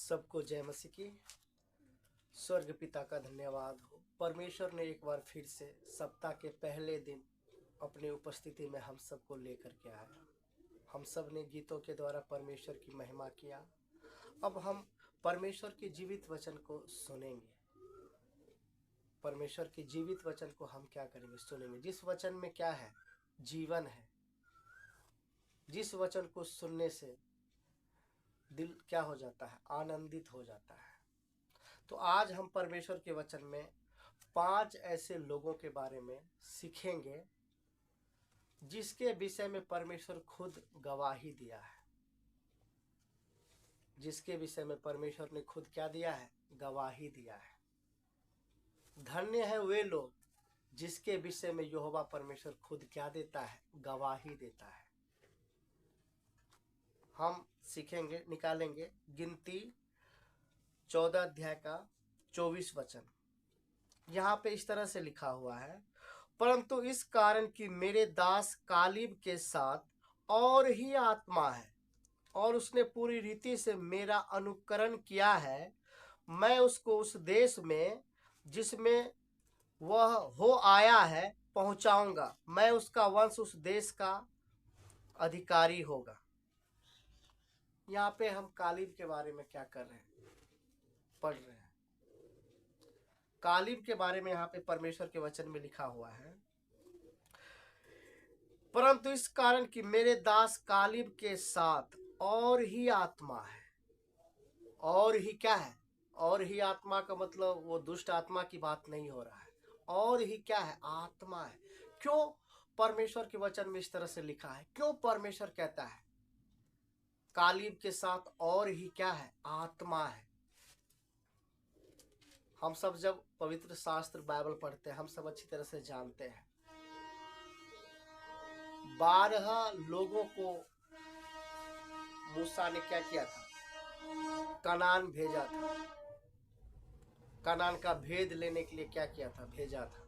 सबको जय मसीह की। स्वर्ग पिता का धन्यवाद हो। परमेश्वर ने एक बार फिर से सप्ताह के पहले दिन अपनी उपस्थिति में हम सबको लेकर के आया। हम सब ने गीतों के द्वारा परमेश्वर की महिमा किया। अब हम परमेश्वर के जीवित वचन को सुनेंगे। परमेश्वर के जीवित वचन को हम क्या करेंगे? सुनेंगे। जिस वचन में क्या है? जीवन है। जिस वचन को सुनने से दिल क्या हो जाता है? आनंदित हो जाता है। तो आज हम परमेश्वर के वचन में 5 ऐसे लोगों के बारे में सीखेंगे जिसके विषय में परमेश्वर खुद गवाही दिया है। जिसके विषय में परमेश्वर ने खुद क्या दिया है? गवाही दिया है। धन्य है वे लोग जिसके विषय में यहोवा परमेश्वर खुद क्या देता है? गवाही देता है। हम सीखेंगे, निकालेंगे गिनती 14 अध्याय का 24 वचन। यहाँ पे इस तरह से लिखा हुआ है, परंतु इस कारण कि मेरे दास कालीब के साथ और ही आत्मा है और उसने पूरी रीति से मेरा अनुकरण किया है, मैं उसको उस देश में जिसमें वह हो आया है पहुंचाऊंगा। मैं उसका वंश उस देश का अधिकारी होगा। यहाँ पे हम कालीब के बारे में क्या कर रहे हैं? पढ़ रहे हैं। कालीब के बारे में यहाँ पे परमेश्वर के वचन में लिखा हुआ है, परंतु इस कारण कि मेरे दास कालीब के साथ और ही आत्मा है। और ही क्या है? और ही आत्मा का मतलब वो दुष्ट आत्मा की बात नहीं हो रहा है। और ही क्या है? आत्मा है। क्यों परमेश्वर के वचन में इस तरह से लिखा है? क्यों परमेश्वर कहता है कालीब के साथ और ही क्या है? आत्मा है। हम सब जब पवित्र शास्त्र बाइबल पढ़ते हैं, हम सब अच्छी तरह से जानते हैं 12 लोगों को मूसा ने क्या किया था? कनान भेजा था। कनान का भेद लेने के लिए क्या किया था? भेजा था।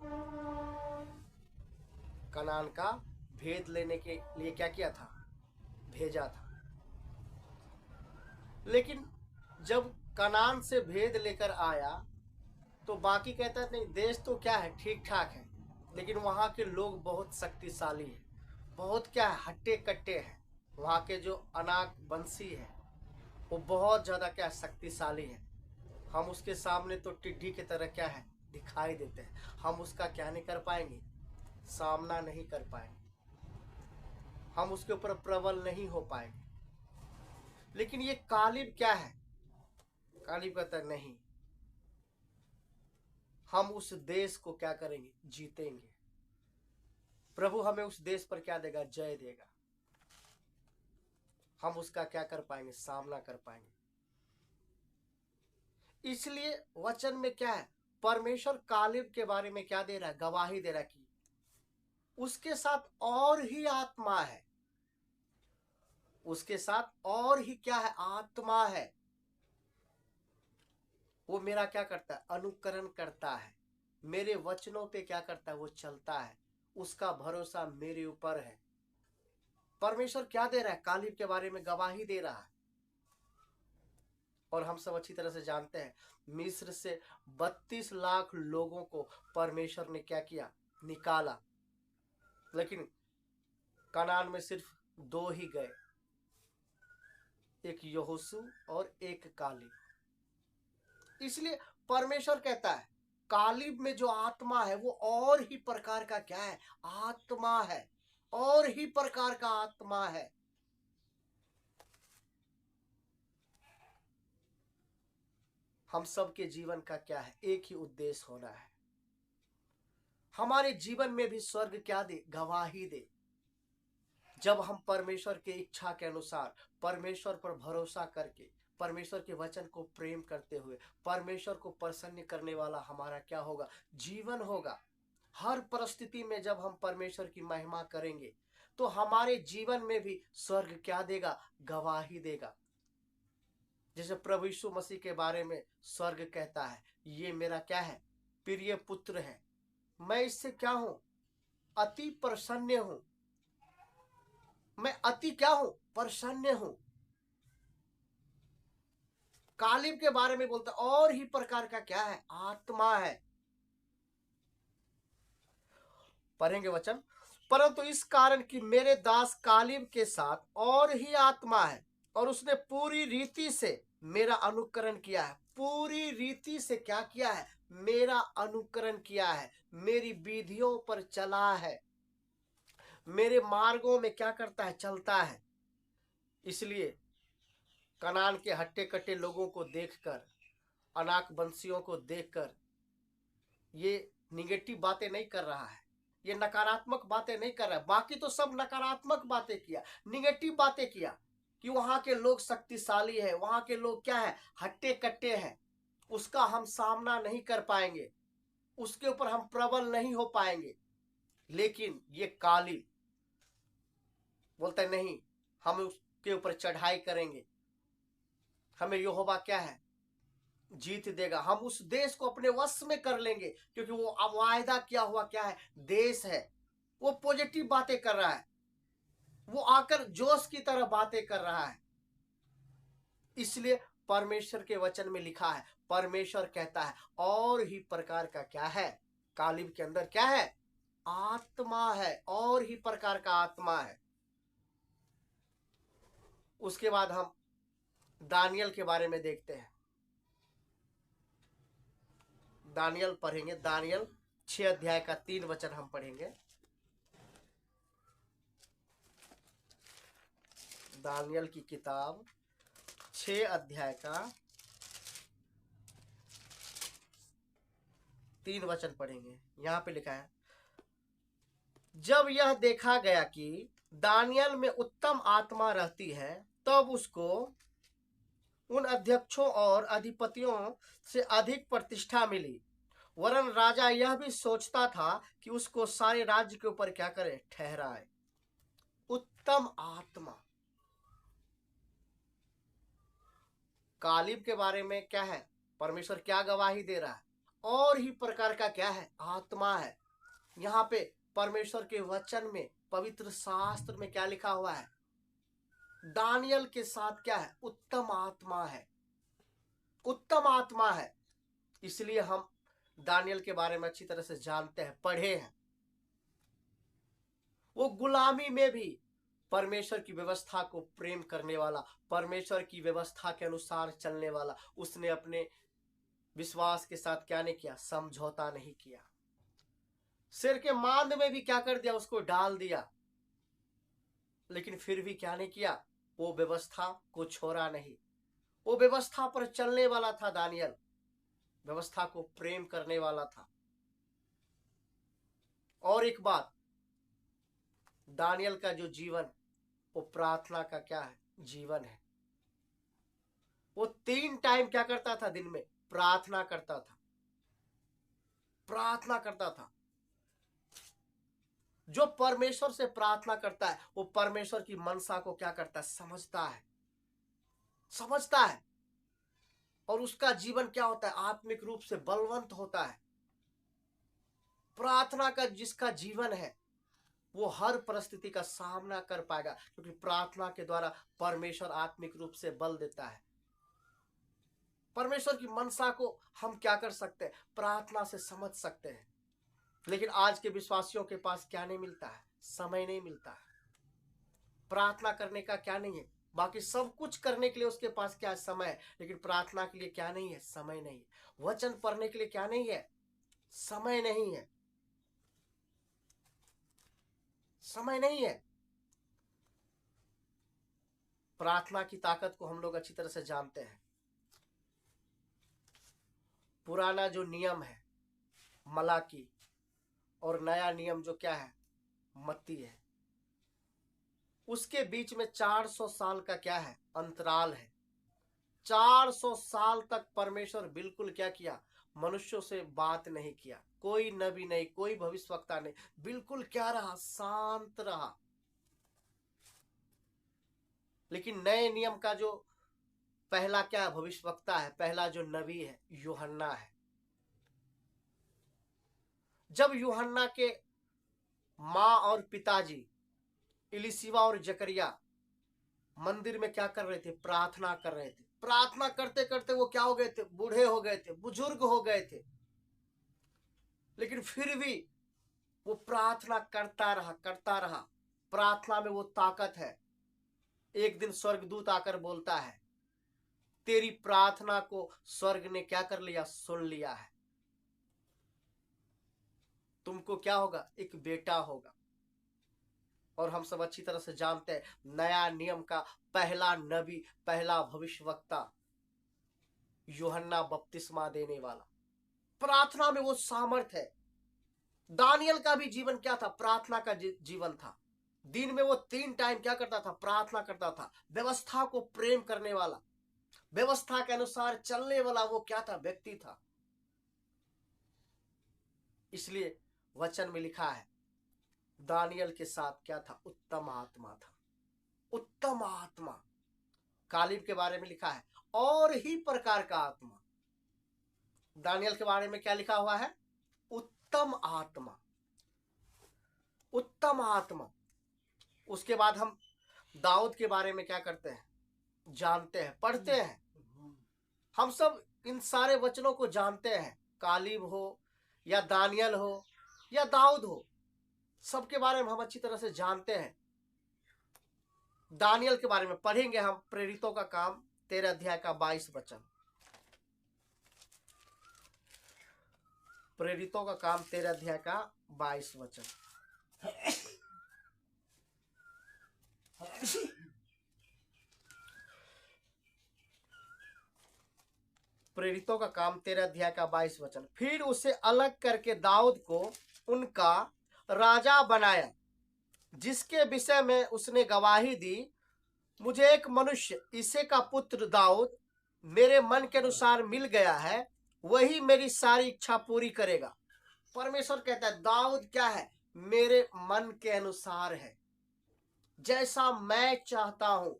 कनान का भेद लेने के लिए क्या किया था? भेजा था। लेकिन जब कनान से भेद लेकर आया तो बाकी कहता है नहीं, देश तो क्या है? ठीक ठाक है, लेकिन वहाँ के लोग बहुत शक्तिशाली हैं, बहुत क्या है? हट्टे कट्टे हैं। वहाँ के जो अनाक वंशी है वो बहुत ज़्यादा क्या शक्तिशाली है। हम उसके सामने तो टिड्डी की तरह क्या है? दिखाई देते हैं। हम उसका क्या नहीं कर पाएंगे? सामना नहीं कर पाएंगे। हम उसके ऊपर प्रबल नहीं हो पाएंगे। लेकिन ये कालीब क्या है? कालीब कहता है नहीं, हम उस देश को क्या करेंगे? जीतेंगे। प्रभु हमें उस देश पर क्या देगा? जय देगा। हम उसका क्या कर पाएंगे? सामना कर पाएंगे। इसलिए वचन में क्या है? परमेश्वर कालीब के बारे में क्या दे रहा है? गवाही दे रहा है कि उसके साथ और ही आत्मा है। उसके साथ और ही क्या है? आत्मा है। वो मेरा क्या करता है? अनुकरण करता है। मेरे वचनों पे क्या करता है? वो चलता है। उसका भरोसा मेरे ऊपर है। परमेश्वर क्या दे रहा है? कालीब के बारे में गवाही दे रहा है। और हम सब अच्छी तरह से जानते हैं मिस्र से 32 लाख लोगों को परमेश्वर ने क्या किया? निकाला। लेकिन कनान में सिर्फ 2 ही गए, एक यहोशू और एक कालीब। इसलिए परमेश्वर कहता है कालीब में जो आत्मा है वो और ही प्रकार का क्या है? आत्मा है। और ही प्रकार का आत्मा है। हम सब के जीवन का क्या है? एक ही उद्देश्य होना है। हमारे जीवन में भी स्वर्ग क्या दे? गवाही दे। जब हम परमेश्वर के इच्छा के अनुसार परमेश्वर पर भरोसा करके परमेश्वर के वचन को प्रेम करते हुए परमेश्वर को प्रसन्न करने वाला हमारा क्या होगा? जीवन होगा। हर परिस्थिति में जब हम परमेश्वर की महिमा करेंगे तो हमारे जीवन में भी स्वर्ग क्या देगा? गवाही देगा। जैसे प्रभु यीशु मसीह के बारे में स्वर्ग कहता है ये मेरा क्या है? प्रिय पुत्र है, मैं इससे क्या हूं? अति प्रसन्न हूं। मैं अति क्या हूं? प्रसन्न हूं। कालिब के बारे में बोलता और ही प्रकार का क्या है, आत्मा है। पढ़ेंगे वचन, परंतु इस कारण कि मेरे दास कालिब के साथ और ही आत्मा है और उसने पूरी रीति से मेरा अनुकरण किया है। पूरी रीति से क्या किया है, मेरा अनुकरण किया है, मेरी विधियों पर चला है, मेरे मार्गों में क्या करता है, चलता है। इसलिए कनान के हट्टे कट्टे लोगों को देखकर, अनाक वंशियों को देखकर ये निगेटिव बातें नहीं कर रहा है, ये नकारात्मक बातें नहीं कर रहा है। बाकी तो सब नकारात्मक बातें किया, निगेटिव बातें किया कि वहां के लोग शक्तिशाली है, वहां के लोग क्या है, हट्टे कट्टे हैं, उसका हम सामना नहीं कर पाएंगे, उसके ऊपर हम प्रबल नहीं हो पाएंगे। लेकिन ये कालिब बोलता है नहीं, हम उसके ऊपर चढ़ाई करेंगे, हमें यहोवा क्या है, जीत देगा, हम उस देश को अपने वश में कर लेंगे, क्योंकि वो अब वायदा किया हुआ क्या है, देश है। वो पॉजिटिव बातें कर रहा है, वो आकर जोश की तरह बातें कर रहा है। इसलिए परमेश्वर के वचन में लिखा है, परमेश्वर कहता है और ही प्रकार का क्या है, कालिब के अंदर क्या है, आत्मा है, और ही प्रकार का आत्मा है। उसके बाद हम दानियल के बारे में देखते हैं। दानियल पढ़ेंगे, दानियल 6 अध्याय का 3 वचन हम पढ़ेंगे। दानियल की किताब 6 अध्याय का 3 वचन पढ़ेंगे। यहां पे लिखा है, जब यह देखा गया कि दानियल में उत्तम आत्मा रहती है, तब उसको उन अध्यक्षों और अधिपतियों से अधिक प्रतिष्ठा मिली। वरन राजा यह भी सोचता था कि उसको सारे राज्य के ऊपर क्या करे, ठहराए। उत्तम आत्मा, कालिब के बारे में क्या है, परमेश्वर क्या गवाही दे रहा है, और ही प्रकार का क्या है, आत्मा है। यहाँ पे परमेश्वर के वचन में, पवित्र शास्त्र में क्या लिखा हुआ है, दानियल के साथ क्या है, उत्तम आत्मा है, उत्तम आत्मा है। इसलिए हम दानियल के बारे में अच्छी तरह से जानते हैं, पढ़े हैं। वो गुलामी में भी परमेश्वर की व्यवस्था को प्रेम करने वाला, परमेश्वर की व्यवस्था के अनुसार चलने वाला, उसने अपने विश्वास के साथ क्या नहीं किया, समझौता नहीं किया। सिर के मांद में भी क्या कर दिया, उसको डाल दिया, लेकिन फिर भी क्या नहीं किया, वो व्यवस्था को छोड़ा नहीं, वो व्यवस्था पर चलने वाला था। दानियल व्यवस्था को प्रेम करने वाला था। और एक बात, दानियल का जो जीवन, वो प्रार्थना का क्या है, जीवन है। वो 3 टाइम क्या करता था, दिन में प्रार्थना करता था, प्रार्थना करता था। जो परमेश्वर से प्रार्थना करता है, वो परमेश्वर की मनसा को क्या करता है, समझता है, समझता है। और उसका जीवन क्या होता है, आत्मिक रूप से बलवंत होता है। प्रार्थना का जिसका जीवन है, वो हर परिस्थिति का सामना कर पाएगा, क्योंकि प्रार्थना के द्वारा परमेश्वर आत्मिक रूप से बल देता है। परमेश्वर की मनसा को हम क्या कर सकते हैं, प्रार्थना से समझ सकते हैं। लेकिन आज के विश्वासियों के पास क्या नहीं मिलता है, समय नहीं मिलता है। प्रार्थना करने का क्या नहीं है, बाकी सब कुछ करने के लिए उसके पास क्या है, समय है, लेकिन प्रार्थना के लिए क्या नहीं है, समय नहीं है। वचन पढ़ने के लिए क्या नहीं है, समय नहीं है, समय नहीं है। प्रार्थना की ताकत को हम लोग अच्छी तरह से जानते हैं। पुराना जो नियम है मलाकी, और नया नियम जो क्या है, मत्ती है, उसके बीच में 400 साल का क्या है, अंतराल है। 400 साल तक परमेश्वर बिल्कुल क्या किया, मनुष्यों से बात नहीं किया, कोई नबी नहीं, कोई भविष्यवक्ता नहीं, बिल्कुल क्या रहा, शांत रहा। लेकिन नए नियम का जो पहला क्या भविष्यवक्ता है, पहला जो नबी है, यूहन्ना है। जब यूहन्ना के माँ और पिताजी इलिशिबा और जकरिया मंदिर में क्या कर रहे थे, प्रार्थना कर रहे थे, प्रार्थना करते करते वो क्या हो गए थे, बूढ़े हो गए थे, बुजुर्ग हो गए थे, लेकिन फिर भी वो प्रार्थना करता रहा, करता रहा। प्रार्थना में वो ताकत है। एक दिन स्वर्गदूत आकर बोलता है, तेरी प्रार्थना को स्वर्ग ने क्या कर लिया, सुन लिया है। तुमको क्या होगा, एक बेटा होगा। और हम सब अच्छी तरह से जानते हैं, नया नियम का पहला नबी, पहला भविष्यवक्ता यूहन्ना बपतिस्मा देने वाला। प्रार्थना में वो सामर्थ है। दानियल का भी जीवन क्या था, प्रार्थना का जीवन था। दिन में वो 3 टाइम क्या करता था, प्रार्थना करता था। व्यवस्था को प्रेम करने वाला, व्यवस्था के अनुसार चलने वाला वो क्या था, व्यक्ति था। इसलिए वचन में लिखा है, दानियल के साथ क्या था, उत्तम आत्मा था। उत्तम आत्मा। कालीब के बारे में लिखा है, और ही प्रकार का आत्मा। दानियल के बारे में क्या लिखा हुआ है, उत्तम आत्मा, उत्तम आत्मा। उसके बाद हम दाऊद के बारे में क्या करते हैं, जानते हैं, पढ़ते हैं। हम सब इन सारे वचनों को जानते हैं। कालीब हो या दानियल हो या दाऊद हो, सबके बारे में हम अच्छी तरह से जानते हैं। दानियल के बारे में पढ़ेंगे हम, प्रेरितों का काम 13 अध्याय का 22 वचन। प्रेरितों का काम 13 अध्याय का 22 वचन। प्रेरितों का काम 13 अध्याय का 22 वचन। फिर उसे अलग करके दाऊद को उनका राजा बनाया, जिसके विषय में उसने गवाही दी, मुझे एक मनुष्य इसे का पुत्र दाऊद मेरे मन के अनुसार मिल गया है, वही मेरी सारी इच्छा पूरी करेगा। परमेश्वर कहता है, दाऊद क्या है, मेरे मन के अनुसार है। जैसा मैं चाहता हूं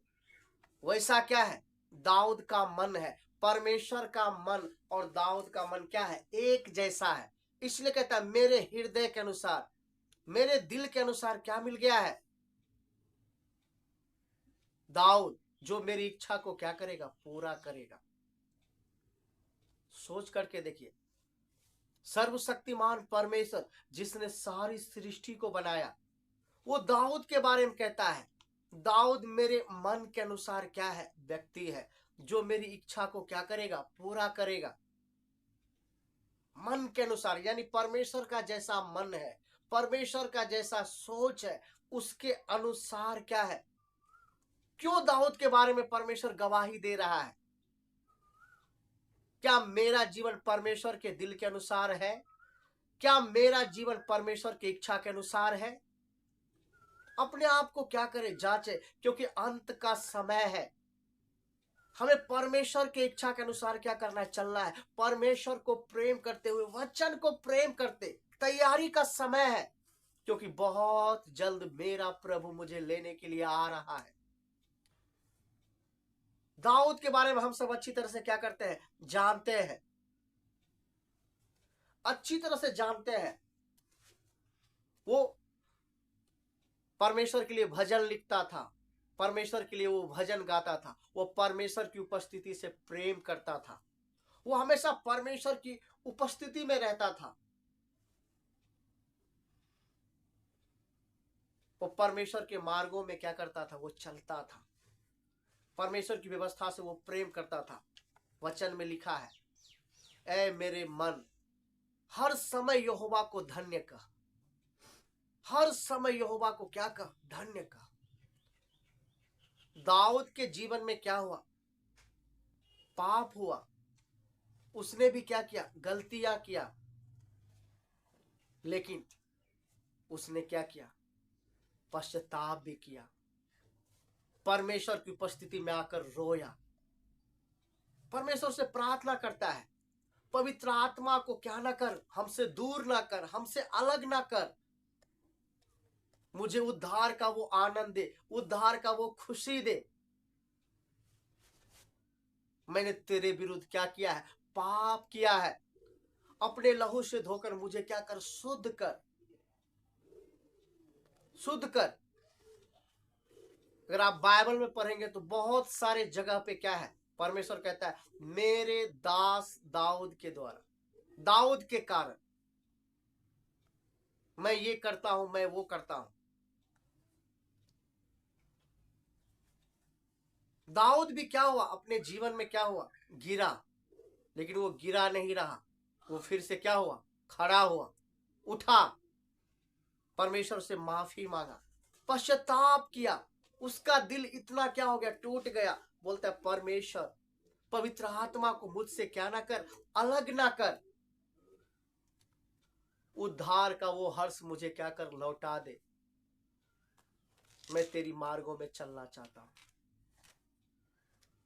वैसा क्या है, दाऊद का मन है। परमेश्वर का मन और दाऊद का मन क्या है, एक जैसा है। इसलिए कहता है, मेरे हृदय के अनुसार, मेरे दिल के अनुसार क्या मिल गया है, दाऊद जो मेरी इच्छा को क्या करेगा, पूरा करेगा। सोच करके देखिए, सर्वशक्तिमान परमेश्वर जिसने सारी सृष्टि को बनाया, वो दाऊद के बारे में कहता है, दाऊद मेरे मन के अनुसार क्या है, व्यक्ति है, जो मेरी इच्छा को क्या करेगा, पूरा करेगा। मन के अनुसार, यानी परमेश्वर का जैसा मन है, परमेश्वर का जैसा सोच है, उसके अनुसार क्या है। क्यों दाऊद के बारे में परमेश्वर गवाही दे रहा है? क्या मेरा जीवन परमेश्वर के दिल के अनुसार है? क्या मेरा जीवन परमेश्वर की इच्छा के अनुसार है? अपने आप को क्या करें, जांचे, क्योंकि अंत का समय है। हमें परमेश्वर की इच्छा के अनुसार क्या करना है, चलना है। परमेश्वर को प्रेम करते हुए, वचन को प्रेम करते, तैयारी का समय है, क्योंकि बहुत जल्द मेरा प्रभु मुझे लेने के लिए आ रहा है। दाऊद के बारे में हम सब अच्छी तरह से क्या करते हैं, जानते हैं, अच्छी तरह से जानते हैं। वो परमेश्वर के लिए भजन लिखता था, परमेश्वर के लिए वो भजन गाता था, वो परमेश्वर की उपस्थिति से प्रेम करता था, वो हमेशा परमेश्वर की उपस्थिति में रहता था। वो परमेश्वर के मार्गों में क्या करता था, वो चलता था, परमेश्वर की व्यवस्था से वो प्रेम करता था। वचन में लिखा है, ऐ मेरे मन हर समय यहोवा को धन्य कह, हर समय यहोवा को क्या कह, धन्य कह। दाऊद के जीवन में क्या हुआ, पाप हुआ, उसने भी क्या किया, गलतियां किया, लेकिन उसने क्या किया, पश्चाताप भी किया, परमेश्वर की उपस्थिति में आकर रोया, परमेश्वर से प्रार्थना करता है, पवित्र आत्मा को क्या ना कर, हमसे दूर ना कर, हमसे अलग ना कर, मुझे उद्धार का वो आनंद दे, उद्धार का वो खुशी दे। मैंने तेरे विरुद्ध क्या किया है, पाप किया है, अपने लहू से धोकर मुझे क्या कर, शुद्ध कर, शुद्ध कर। अगर आप बाइबल में पढ़ेंगे तो बहुत सारे जगह पे क्या है, परमेश्वर कहता है मेरे दास दाऊद के द्वारा, दाऊद के कारण मैं ये करता हूं, मैं वो करता हूं। दाऊद भी क्या हुआ, अपने जीवन में क्या हुआ, गिरा, लेकिन वो गिरा नहीं रहा, वो फिर से क्या हुआ, खड़ा हुआ, उठा, परमेश्वर से माफी मांगा, पश्चाताप किया। उसका दिल इतना क्या हो गया, टूट गया। बोलता है परमेश्वर पवित्र आत्मा को मुझसे क्या ना कर, अलग ना कर, उद्धार का वो हर्ष मुझे क्या कर, लौटा दे, मैं तेरी मार्गों में चलना चाहता हूं।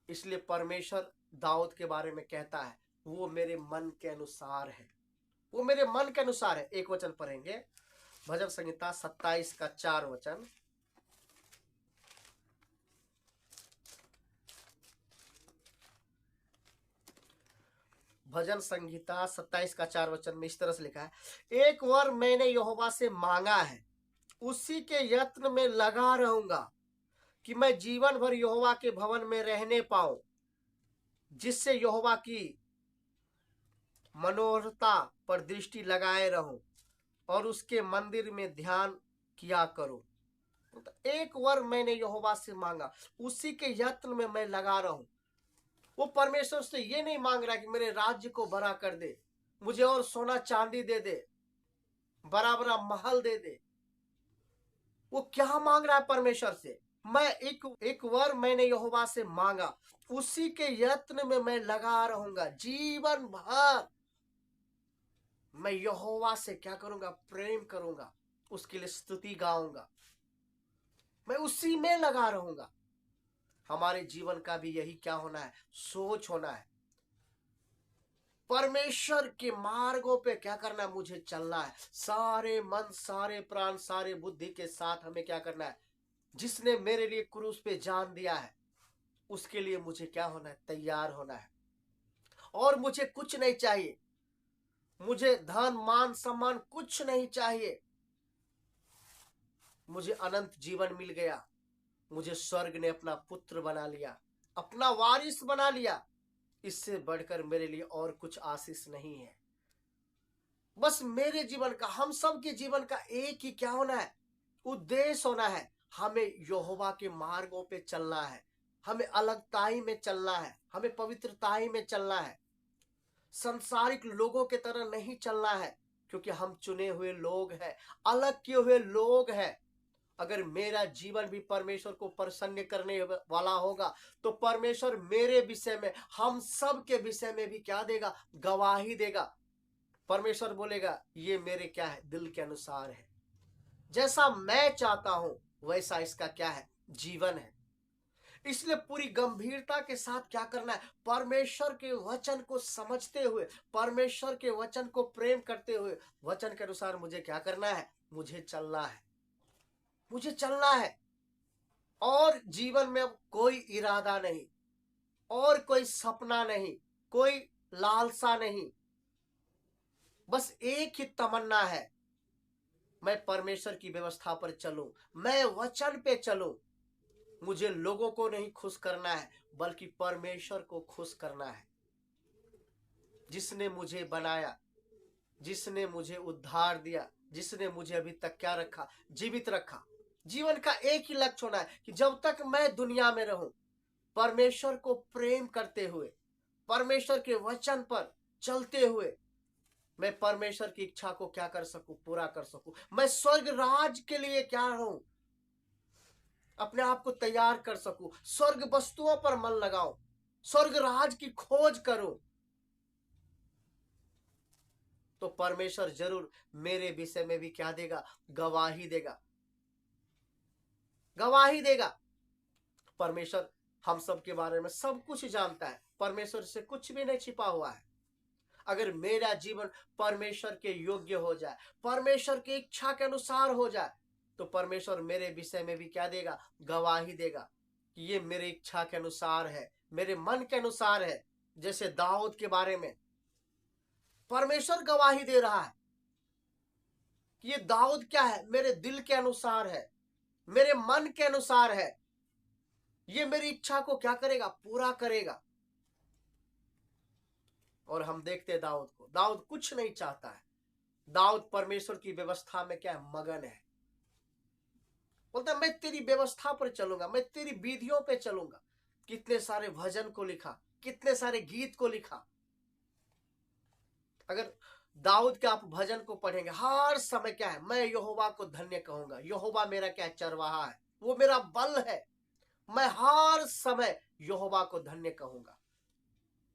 इसलिए परमेश्वर दाऊद के बारे में कहता है वो मेरे मन के अनुसार है, वो मेरे मन के अनुसार है। एक वचन पढ़ेंगे, भजन संहिता 27 का 4 वचन। भजन संहिता 27 का 4 वचन में इस तरह से लिखा है, एक वर मैंने यहोवा से मांगा है, उसी के यत्न में लगा रहूंगा कि मैं जीवन भर यहोवा के भवन में रहने पाऊं, जिससे यहोवा की मनोहरता पर दृष्टि लगाए रहूं और उसके मंदिर में ध्यान किया करूं। एक वर मैंने यहोवा से मांगा, उसी के यत्न में मैं लगा रहूं। वो परमेश्वर से ये नहीं मांग रहा कि मेरे राज्य को बड़ा कर दे, मुझे और सोना चांदी दे दे, बड़ा बड़ा महल दे दे। वो क्या मांग रहा है परमेश्वर से, मैं एक वर मैंने यहोवा से मांगा, उसी के यत्न में मैं लगा रहूंगा, जीवन भर मैं यहोवा से क्या करूंगा, प्रेम करूंगा, उसके लिए स्तुति गाऊंगा, मैं उसी में लगा रहूंगा। हमारे जीवन का भी यही क्या होना है, सोच होना है, परमेश्वर के मार्गों पे क्या करना है, मुझे चलना है, सारे मन सारे प्राण सारे बुद्धि के साथ हमें क्या करना है। जिसने मेरे लिए क्रूस पे जान दिया है उसके लिए मुझे क्या होना है, तैयार होना है। और मुझे कुछ नहीं चाहिए, मुझे धन मान सम्मान कुछ नहीं चाहिए, मुझे अनंत जीवन मिल गया, मुझे स्वर्ग ने अपना पुत्र बना लिया, अपना वारिस बना लिया। इससे बढ़कर मेरे लिए और कुछ आशीष नहीं है। बस मेरे जीवन का, हम सब के जीवन का एक ही क्या होना है, उद्देश्य होना है, हमें यहोवा के मार्गों पे चलना है, हमें अलगताई में चलना है, हमें पवित्रताई में चलना है, संसारिक लोगों के तरह नहीं चलना है, क्योंकि हम चुने हुए लोग हैं, अलग किए हुए लोग हैं। अगर मेरा जीवन भी परमेश्वर को प्रसन्न करने वाला होगा तो परमेश्वर मेरे विषय में, हम सब के विषय में भी क्या देगा, गवाही देगा। परमेश्वर बोलेगा ये मेरे क्या है, दिल के अनुसार है, जैसा मैं चाहता हूं वैसा इसका क्या है, जीवन है। इसलिए पूरी गंभीरता के साथ क्या करना है, परमेश्वर के वचन को समझते हुए, परमेश्वर के वचन को प्रेम करते हुए, वचन के अनुसार मुझे क्या करना है, मुझे चलना है, मुझे चलना है। और जीवन में अब कोई इरादा नहीं, और कोई सपना नहीं, कोई लालसा नहीं, बस एक ही तमन्ना है, मैं परमेश्वर की व्यवस्था पर चलूं, मैं वचन पे चलूं। मुझे लोगों को नहीं खुश करना है बल्कि परमेश्वर को खुश करना है, जिसने मुझे बनाया, जिसने मुझे उद्धार दिया, जिसने मुझे अभी तक क्या रखा, जीवित रखा। जीवन का एक ही लक्ष्य होना है कि जब तक मैं दुनिया में रहूं, परमेश्वर को प्रेम करते हुए, परमेश्वर के वचन पर चलते हुए, मैं परमेश्वर की इच्छा को क्या कर सकूं, पूरा कर सकूं। मैं स्वर्ग राज के लिए क्या रहूं, अपने आप को तैयार कर सकूं, स्वर्ग वस्तुओं पर मन लगाऊं, स्वर्ग राज की खोज करूं, तो परमेश्वर जरूर मेरे विषय में भी क्या देगा, गवाही देगा, गवाही देगा। परमेश्वर हम सब के बारे में सब कुछ जानता है, परमेश्वर से कुछ भी नहीं छिपा हुआ है। अगर मेरा जीवन परमेश्वर के योग्य हो जाए, परमेश्वर की इच्छा के अनुसार हो जाए, तो परमेश्वर मेरे विषय में भी क्या देगा, गवाही देगा कि ये मेरी इच्छा के अनुसार है, मेरे मन के अनुसार है। जैसे दाऊद के बारे में परमेश्वर गवाही दे रहा है कि ये दाऊद क्या है, मेरे दिल के अनुसार है, मेरे मन के अनुसार है, ये मेरी इच्छा को क्या करेगा, पूरा करेगा। और हम देखते हैं दाऊद को, दाऊद कुछ नहीं चाहता है, दाऊद परमेश्वर की व्यवस्था में क्या है, मगन है। बोलता है मैं तेरी व्यवस्था पर चलूंगा, मैं तेरी विधियों पे चलूंगा। कितने सारे भजन को लिखा, कितने सारे गीत को लिखा। अगर दाऊद के आप भजन को पढ़ेंगे, हर समय क्या है, मैं यहोवा को धन्य कहूंगा, यहोवा मेरा क्या चरवाहा है, वो मेरा बल है, मैं हर समय यहोवा को धन्य कहूंगा।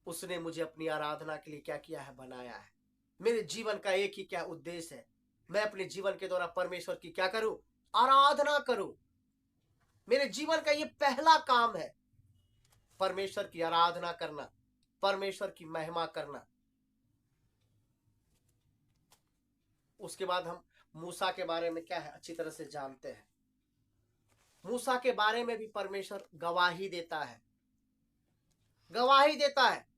उसने मुझे अपनी आराधना के लिए क्या किया है, बनाया है। मेरे जीवन का एक ही क्या उद्देश्य है, मैं अपने जीवन के द्वारा परमेश्वर की क्या करूं, आराधना करूं। मेरे जीवन का ये पहला काम है, परमेश्वर की आराधना करना, परमेश्वर की महिमा करना। उसके बाद हम मूसा के बारे में क्या है, अच्छी तरह से जानते हैं। मूसा के बारे में भी परमेश्वर गवाही देता है, गवाही देता है।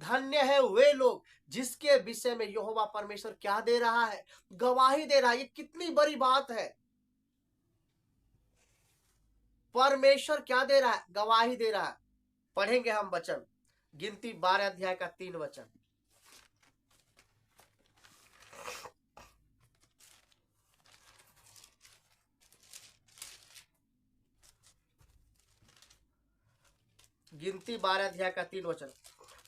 धन्य है वे लोग जिसके विषय में यहोवा परमेश्वर क्या दे रहा है, गवाही दे रहा है। ये कितनी बड़ी बात है। परमेश्वर क्या दे रहा है, गवाही दे रहा है। पढ़ेंगे हम वचन, गिनती 12 अध्याय का 3 वचन। गिनती 12 अध्याय का 3 वचन।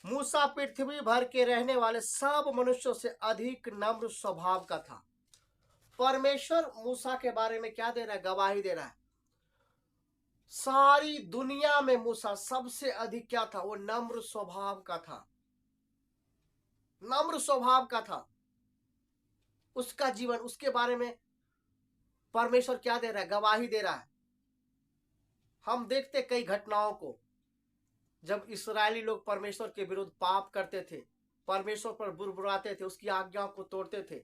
मूसा पृथ्वी भर के रहने वाले सब मनुष्यों से अधिक नम्र स्वभाव का था। परमेश्वर मूसा के बारे में क्या दे रहा है, गवाही दे रहा है। सारी दुनिया में मूसा सबसे अधिक क्या था, वो नम्र स्वभाव का था, नम्र स्वभाव का था। उसका जीवन, उसके बारे में परमेश्वर क्या दे रहा है, गवाही दे रहा है। हम देखते कई घटनाओं को, जब इस्राएली लोग परमेश्वर के विरुद्ध पाप करते थे, परमेश्वर पर बुरबुराते थे, उसकी आज्ञाओं को तोड़ते थे,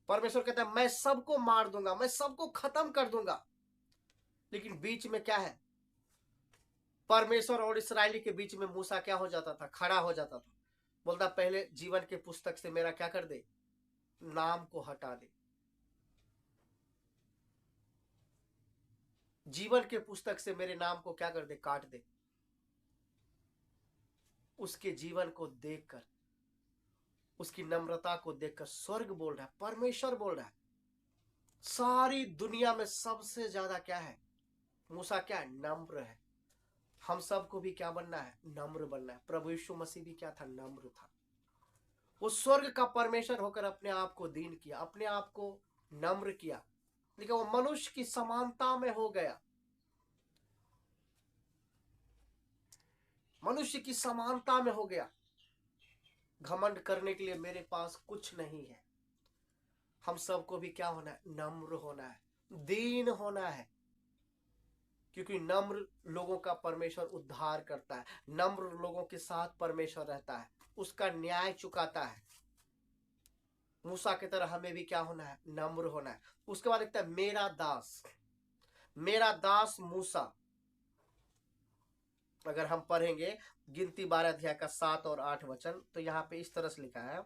परमेश्वर कहता है मैं सबको मार दूंगा, मैं सबको खत्म कर दूंगा। लेकिन बीच में क्या है, परमेश्वर और इस्राएली के बीच में मूसा क्या हो जाता था, खड़ा हो जाता था। बोलता पहले जीवन के पुस्तक से मेरा क्या कर दे, नाम को हटा दे। जीवन के पुस्तक से मेरे नाम को क्या कर दे, काट दे। उसके जीवन को देखकर, उसकी नम्रता को देखकर स्वर्ग बोल रहा है, परमेश्वर बोल रहा है, सारी दुनिया में सबसे ज्यादा क्या है, मूसा क्या है, नम्र है। हम सबको भी क्या बनना है, नम्र बनना है। प्रभु यीशु मसीह भी क्या था, नम्र था। वो स्वर्ग का परमेश्वर होकर अपने आप को दीन किया, अपने आप को नम्र किया, लेकिन वो मनुष्य की समानता में हो गया। मनुष्य की समानता में हो गया। घमंड करने के लिए मेरे पास कुछ नहीं है। हम सबको भी क्या होना है, नम्र होना है, दीन होना है। क्योंकि नम्र लोगों का परमेश्वर उद्धार करता है, नम्र लोगों के साथ परमेश्वर रहता है, उसका न्याय चुकाता है। मूसा की तरह हमें भी क्या होना है, नम्र होना है। उसके बाद लिखता है मेरा दास, मेरा दास मूसा। अगर हम पढ़ेंगे गिनती 12 अध्याय का 7 और 8 वचन, तो यहाँ पे इस तरह से लिखा है,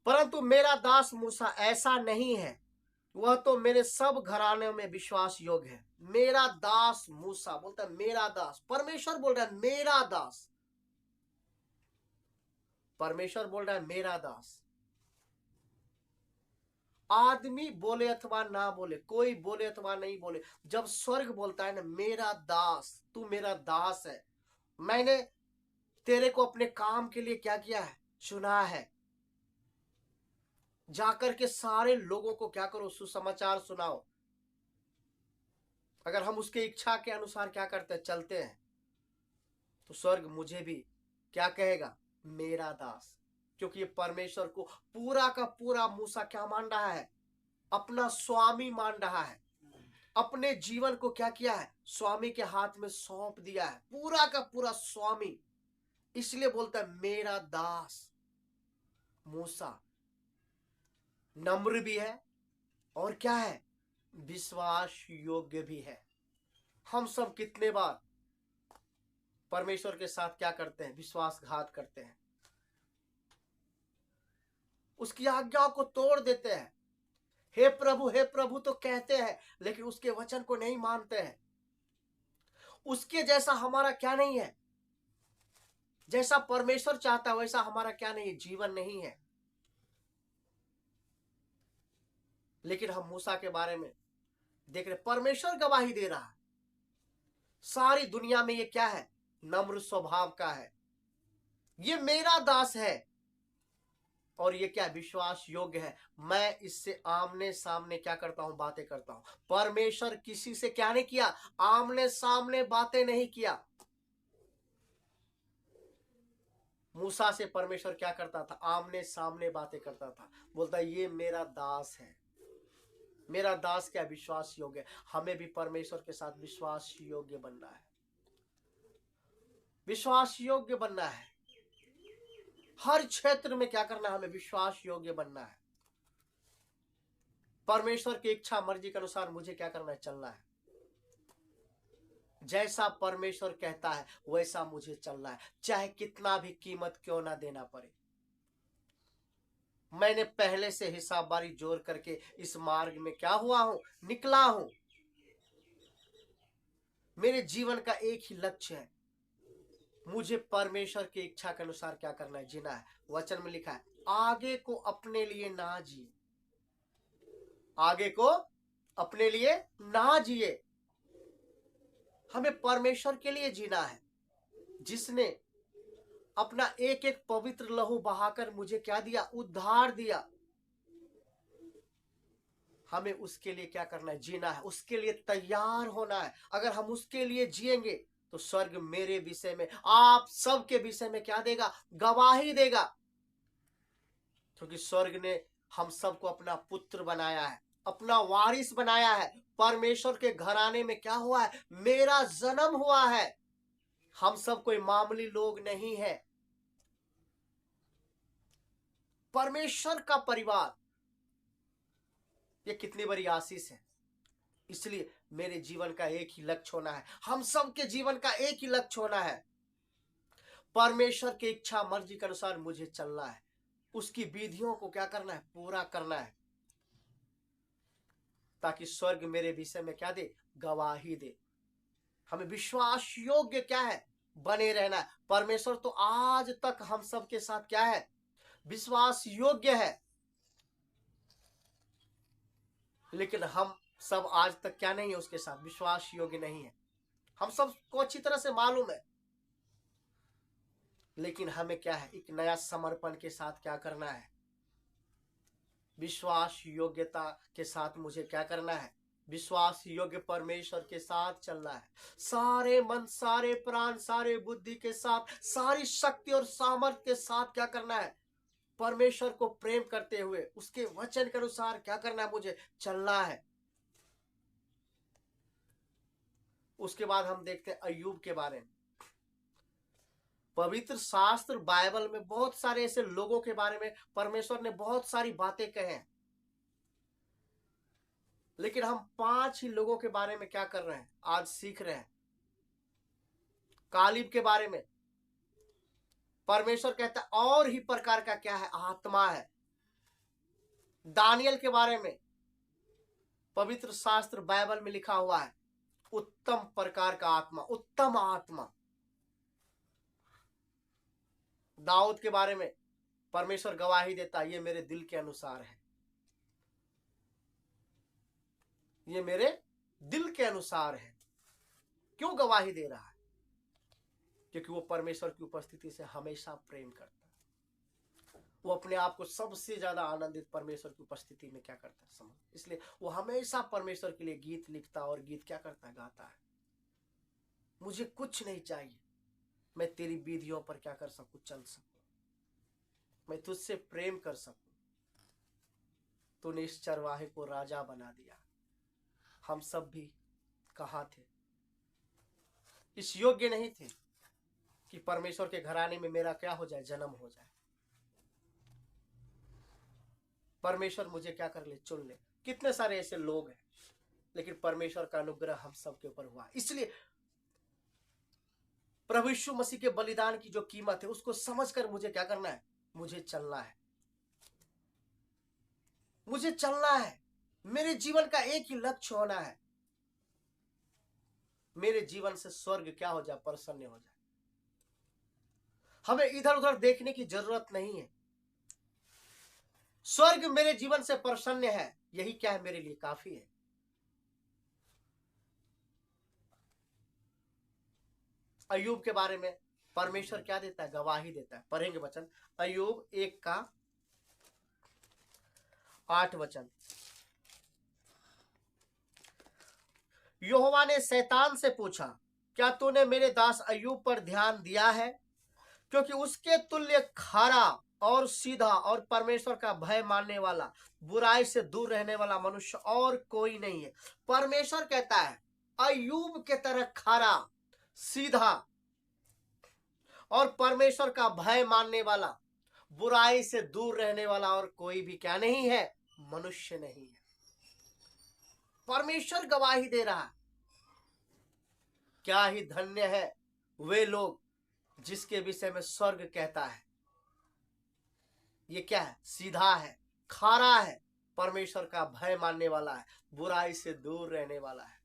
परंतु मेरा दास मूसा ऐसा नहीं है, वह तो मेरे सब घराने में विश्वास योग्य है। मेरा दास मूसा, बोलता है मेरा दास, परमेश्वर बोल रहा है मेरा दास, परमेश्वर बोल रहा है मेरा दास। आदमी बोले अथवा ना बोले, कोई बोले अथवा नहीं बोले, जब स्वर्ग बोलता है ना मेरा दास, तू मेरा दास है, मैंने तेरे को अपने काम के लिए क्या किया है, चुना है, जाकर के सारे लोगों को क्या करो, सुसमाचार सुनाओ। अगर हम उसके इच्छा के अनुसार क्या करते हैं, चलते हैं, तो स्वर्ग मुझे भी क्या कहेगा, मेरा दास। क्योंकि ये परमेश्वर को पूरा का पूरा मूसा क्या मान रहा है, अपना स्वामी मान रहा है। अपने जीवन को क्या किया है, स्वामी के हाथ में सौंप दिया है, पूरा का पूरा स्वामी। इसलिए बोलता है मेरा दास मूसा। नम्र भी है और क्या है, विश्वास योग्य भी है। हम सब कितने बार परमेश्वर के साथ क्या करते हैं, विश्वासघात करते हैं, उसकी आज्ञाओं को तोड़ देते हैं। हे प्रभु तो कहते हैं, लेकिन उसके वचन को नहीं मानते हैं। उसके जैसा हमारा क्या नहीं है, जैसा परमेश्वर चाहता है वैसा हमारा क्या नहीं है, जीवन नहीं है। लेकिन हम मूसा के बारे में देख रहे, परमेश्वर गवाही दे रहा है, सारी दुनिया में ये क्या है, नम्र स्वभाव का है, ये मेरा दास है और ये क्या विश्वास योग्य है, मैं इससे आमने सामने क्या करता हूं, बातें करता हूं। परमेश्वर किसी से क्या नहीं किया, आमने सामने बातें नहीं किया। मूसा से परमेश्वर क्या करता था, आमने सामने बातें करता था। बोलता ये मेरा दास है, मेरा दास क्या विश्वास योग्य है। हमें भी परमेश्वर के साथ विश्वास योग्य बनना है, विश्वास योग्य बनना है। हर क्षेत्र में क्या करना है, हमें विश्वास योग्य बनना है। परमेश्वर की इच्छा मर्जी के अनुसार मुझे क्या करना है, चलना है। जैसा परमेश्वर कहता है वैसा मुझे चलना है, चाहे कितना भी कीमत क्यों ना देना पड़े। मैंने पहले से हिसाब बारी जोड़ करके इस मार्ग में क्या हुआ हूं, निकला हूं। मेरे जीवन का एक ही लक्ष्य है, मुझे परमेश्वर की इच्छा के अनुसार क्या करना है, जीना है। वचन में लिखा है, आगे को अपने लिए ना जिए, आगे को अपने लिए ना जिए, हमें परमेश्वर के लिए जीना है, जिसने अपना एक एक पवित्र लहू बहाकर मुझे क्या दिया, उद्धार दिया। हमें उसके लिए क्या करना है, जीना है, उसके लिए तैयार होना है। अगर हम उसके लिए जिएंगे तो स्वर्ग मेरे विषय में, आप सबके विषय में क्या देगा, गवाही देगा। क्योंकि स्वर्ग ने हम सबको अपना पुत्र बनाया है, अपना वारिस बनाया है। परमेश्वर के घराने में क्या हुआ है, मेरा जन्म हुआ है। हम सब कोई मामूली लोग नहीं है, परमेश्वर का परिवार, ये कितनी बड़ी आशीष है। इसलिए मेरे जीवन का एक ही लक्ष्य होना है, हम सबके जीवन का एक ही लक्ष्य होना है, परमेश्वर की इच्छा मर्जी के अनुसार मुझे चलना है, उसकी विधियों को क्या करना है, पूरा करना है, ताकि स्वर्ग मेरे विषय में क्या दे, गवाही दे। हमें विश्वास योग्य क्या है, बने रहना है। परमेश्वर तो आज तक हम सबके साथ क्या है, विश्वास योग्य है। लेकिन हम सब आज तक क्या नहीं है, उसके साथ विश्वास योग्य नहीं है। हम सबको अच्छी तरह से मालूम है। लेकिन हमें क्या है, एक नया समर्पण के साथ क्या करना है, विश्वास योग्यता के साथ मुझे क्या करना है, विश्वास योग्य परमेश्वर के साथ चलना है। सारे मन, सारे प्राण, सारे बुद्धि के साथ, सारी शक्ति और सामर्थ्य के साथ क्या करना है, परमेश्वर को प्रेम करते हुए उसके वचन के अनुसार क्या करना है, मुझे चलना है। उसके बाद हम देखते हैं अय्यूब के बारे में। पवित्र शास्त्र बाइबल में बहुत सारे ऐसे लोगों के बारे में परमेश्वर ने बहुत सारी बातें कहे हैं। लेकिन हम 5 ही लोगों के बारे में क्या कर रहे हैं, आज सीख रहे हैं। कालीब के बारे में परमेश्वर कहता है और ही प्रकार का क्या है, आत्मा है। दानियल के बारे में पवित्र शास्त्र बाइबल में लिखा हुआ है, उत्तम प्रकार का आत्मा, उत्तम आत्मा। दाऊद के बारे में परमेश्वर गवाही देता है, ये मेरे दिल के अनुसार है, ये मेरे दिल के अनुसार है। क्यों गवाही दे रहा है, क्योंकि वो परमेश्वर की उपस्थिति से हमेशा प्रेम करता है। वो अपने आप को सबसे ज्यादा आनंदित परमेश्वर की उपस्थिति में क्या करता है, समझ। इसलिए वो हमेशा परमेश्वर के लिए गीत लिखता और गीत क्या करता है, गाता है। मुझे कुछ नहीं चाहिए, मैं तेरी विधियों पर क्या कर सकूं, चल सकूं, मैं तुझसे प्रेम कर सकूं। तूने इस चरवाहे को राजा बना दिया। हम सब भी कहाँ थे, इस योग्य नहीं थे कि परमेश्वर के घराने में मेरा क्या हो जाए, जन्म हो जाए। परमेश्वर मुझे क्या कर ले, चुन ले। कितने सारे ऐसे लोग हैं, लेकिन परमेश्वर का अनुग्रह हम सबके ऊपर हुआ। इसलिए प्रभु यीशु मसीह के बलिदान की जो कीमत है उसको समझकर मुझे क्या करना है, मुझे चलना है, मुझे चलना है। मेरे जीवन का एक ही लक्ष्य होना है, मेरे जीवन से स्वर्ग क्या हो जाए, प्रसन्न हो जाए। हमें इधर उधर देखने की जरूरत नहीं है। स्वर्ग मेरे जीवन से प्रसन्न है, यही क्या है, मेरे लिए काफी है। अय्यूब के बारे में परमेश्वर क्या देता है, गवाही देता है। पढ़ेंगे वचन, अय्यूब 1:8। यहोवा ने शैतान से पूछा, क्या तूने मेरे दास अय्यूब पर ध्यान दिया है? क्योंकि उसके तुल्य खरा और सीधा और परमेश्वर का भय मानने वाला, बुराई से दूर रहने वाला मनुष्य और कोई नहीं है। परमेश्वर कहता है अय्यूब के तरह खरा, सीधा और परमेश्वर का भय मानने वाला, बुराई से दूर रहने वाला और कोई भी क्या नहीं है, मनुष्य नहीं है। परमेश्वर गवाही दे रहा है। क्या ही धन्य है वे लोग जिसके विषय में स्वर्ग कहता है ये क्या है, सीधा है, खारा है, परमेश्वर का भय मानने वाला है, बुराई से दूर रहने वाला है।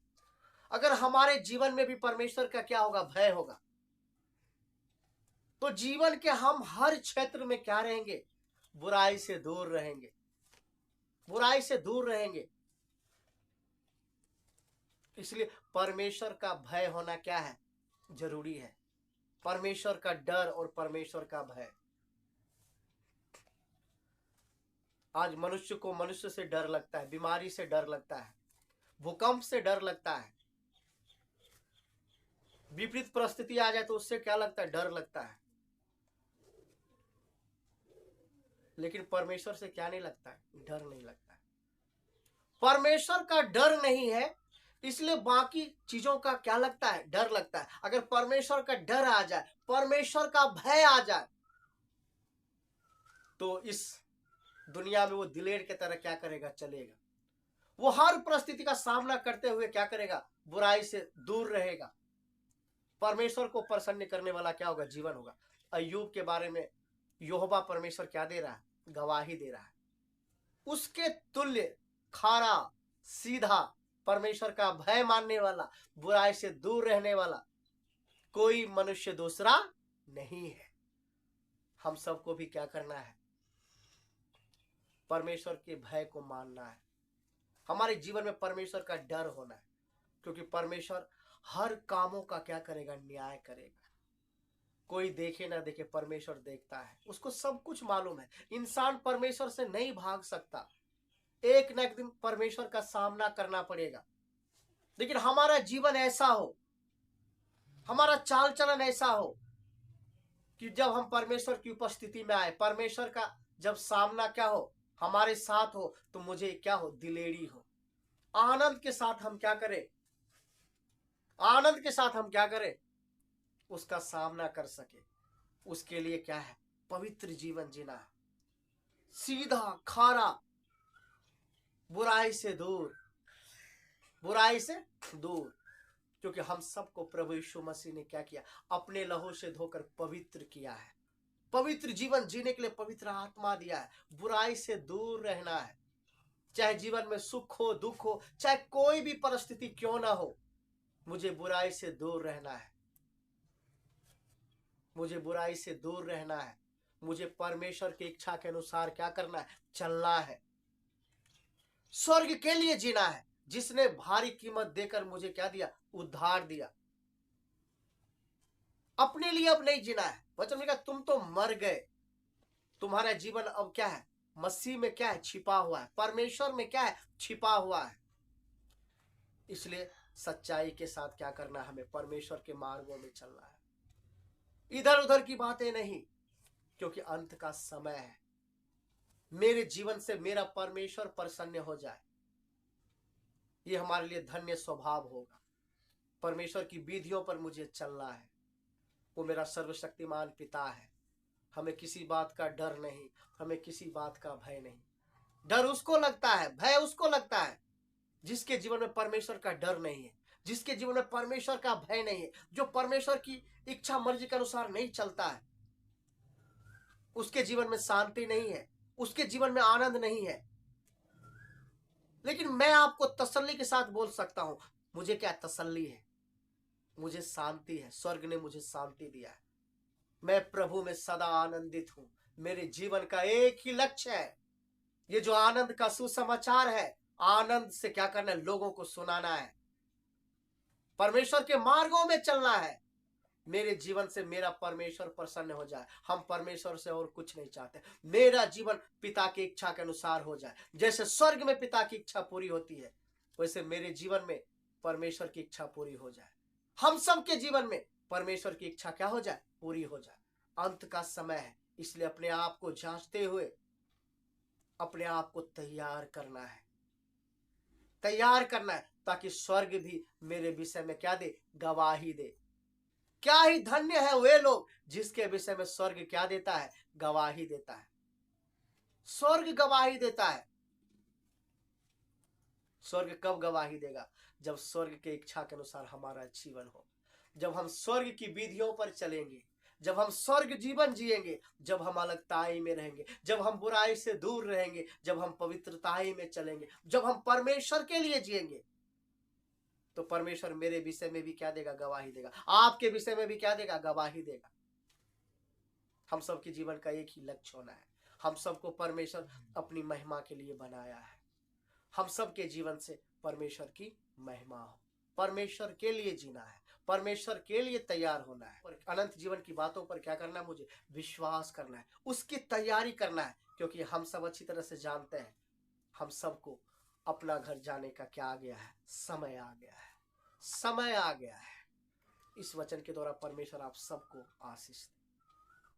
अगर हमारे जीवन में भी परमेश्वर का क्या होगा, भय होगा, तो जीवन के हम हर क्षेत्र में क्या रहेंगे, बुराई से दूर रहेंगे, बुराई से दूर रहेंगे। इसलिए परमेश्वर का भय होना क्या है, जरूरी है। परमेश्वर का डर और परमेश्वर का भय। आज मनुष्य को मनुष्य से डर लगता है, बीमारी से डर लगता है, भूकंप से डर लगता है, विपरीत परिस्थिति आ जाए तो उससे क्या लगता है, डर लगता है। लेकिन परमेश्वर से क्या नहीं लगता है, डर नहीं लगता है। परमेश्वर का डर नहीं है, इसलिए बाकी चीजों का क्या लगता है, डर लगता है। अगर परमेश्वर का डर आ जाए, परमेश्वर का भय आ जाए, तो इस दुनिया में वो दिलेर की तरह क्या करेगा, चलेगा। वो हर परिस्थिति का सामना करते हुए क्या करेगा, बुराई से दूर रहेगा। परमेश्वर को प्रसन्न करने वाला क्या होगा, जीवन होगा। अय्यूब के बारे में यहोवा परमेश्वर क्या दे रहा है, गवाही दे रहा है। उसके तुल्य खारा, सीधा, परमेश्वर का भय मानने वाला, बुराई से दूर रहने वाला कोई मनुष्य दूसरा नहीं है। हम सबको भी क्या करना है, परमेश्वर के भय को मानना है। हमारे जीवन में परमेश्वर का डर होना है, क्योंकि परमेश्वर हर कामों का क्या करेगा, न्याय करेगा। कोई देखे ना देखे, परमेश्वर देखता है, उसको सब कुछ मालूम है। इंसान परमेश्वर से नहीं भाग सकता, एक न एक दिन परमेश्वर का सामना करना पड़ेगा। लेकिन हमारा जीवन ऐसा हो, हमारा चाल चलन ऐसा हो कि जब हम परमेश्वर की उपस्थिति में आए, परमेश्वर का जब सामना क्या हो, हमारे साथ हो, तो मुझे क्या हो, दिलेरी हो। आनंद के साथ हम क्या करें, आनंद के साथ हम क्या करें, उसका सामना कर सके। उसके लिए क्या है, पवित्र जीवन जीना है, सीधा खारा, बुराई से दूर, बुराई से दूर। क्योंकि हम सबको प्रभु यीशु मसीह ने क्या किया, अपने लहू से धोकर पवित्र किया है। पवित्र जीवन जीने के लिए पवित्र आत्मा दिया है। बुराई से दूर रहना है, चाहे जीवन में सुख हो, दुख हो, चाहे कोई भी परिस्थिति क्यों ना हो, मुझे बुराई से दूर रहना है, मुझे बुराई से दूर रहना है। मुझे परमेश्वर की इच्छा के अनुसार क्या करना है, चलना है। स्वर्ग के लिए जीना है, जिसने भारी कीमत देकर मुझे क्या दिया, उद्धार दिया। अपने लिए अब नहीं जीना है। वचन में कहा तुम तो मर गए, तुम्हारा जीवन अब क्या है, मसीह में क्या है, छिपा हुआ है, परमेश्वर में क्या है, छिपा हुआ है। इसलिए सच्चाई के साथ क्या करना है, हमें परमेश्वर के मार्गों में चलना है, इधर उधर की बातें नहीं। क्योंकि अंत का समय है, मेरे जीवन से मेरा परमेश्वर प्रसन्न हो जाए, ये हमारे लिए धन्य स्वभाव होगा। परमेश्वर की विधियों पर मुझे चलना है। वो मेरा सर्वशक्तिमान पिता है, हमें किसी बात का डर नहीं, हमें किसी बात का भय नहीं। डर उसको लगता है, भय उसको लगता है जिसके जीवन में परमेश्वर का डर नहीं है, जिसके जीवन में परमेश्वर का भय नहीं है, जो परमेश्वर की इच्छा मर्जी के अनुसार नहीं चलता है। उसके जीवन में शांति नहीं है, उसके जीवन में आनंद नहीं है। लेकिन मैं आपको तसल्ली के साथ बोल सकता हूं, मुझे क्या तसल्ली है, मुझे शांति है। स्वर्ग ने मुझे शांति दिया है। मैं प्रभु में सदा आनंदित हूं। मेरे जीवन का एक ही लक्ष्य है, ये जो आनंद का सुसमाचार है, आनंद से क्या करना है, लोगों को सुनाना है, परमेश्वर के मार्गों में चलना है। मेरे जीवन से मेरा परमेश्वर प्रसन्न हो जाए, हम परमेश्वर से और कुछ नहीं चाहते। मेरा जीवन पिता की इच्छा के अनुसार हो जाए। जैसे स्वर्ग में पिता की इच्छा पूरी होती है, वैसे मेरे जीवन में परमेश्वर की इच्छा पूरी हो जाए। हम सबके जीवन में परमेश्वर की इच्छा क्या हो जाए, पूरी हो जाए। अंत का समय है, इसलिए अपने आप को जांचते हुए अपने आप को तैयार करना है, तैयार करना है, ताकि स्वर्ग भी मेरे विषय में क्या दे, गवाही दे। क्या ही धन्य है वे लोग जिसके विषय में स्वर्ग क्या देता है, गवाही देता है। स्वर्ग गवाही देता है। स्वर्ग कब गवाही देगा, जब स्वर्ग के इच्छा के अनुसार हमारा जीवन हो, जब हम स्वर्ग की विधियों पर चलेंगे, जब हम स्वर्ग जीवन जिएंगे, जब हम अलगताई में रहेंगे, जब हम बुराई से दूर रहेंगे, जब हम पवित्रताई में चलेंगे, जब हम परमेश्वर के लिए जिएंगे, तो परमेश्वर मेरे विषय में भी क्या देगा, गवाही देगा। आपके विषय में भी क्या देगा, गवाही देगा। हम सबके जीवन का एक ही लक्ष्य होना है, हम सबको परमेश्वर अपनी महिमा के लिए बनाया है। हम सबके जीवन से परमेश्वर की महिमा हो, परमेश्वर के लिए जीना है, परमेश्वर के लिए तैयार होना है। और अनंत जीवन की बातों पर क्या करना है, मुझे विश्वास करना है, उसकी तैयारी करना है। क्योंकि हम सब अच्छी तरह से जानते हैं, हम सबको अपना घर जाने का क्या आ गया है, समय आ गया है, समय आ गया है। इस वचन के द्वारा परमेश्वर आप सबको आशीष दे।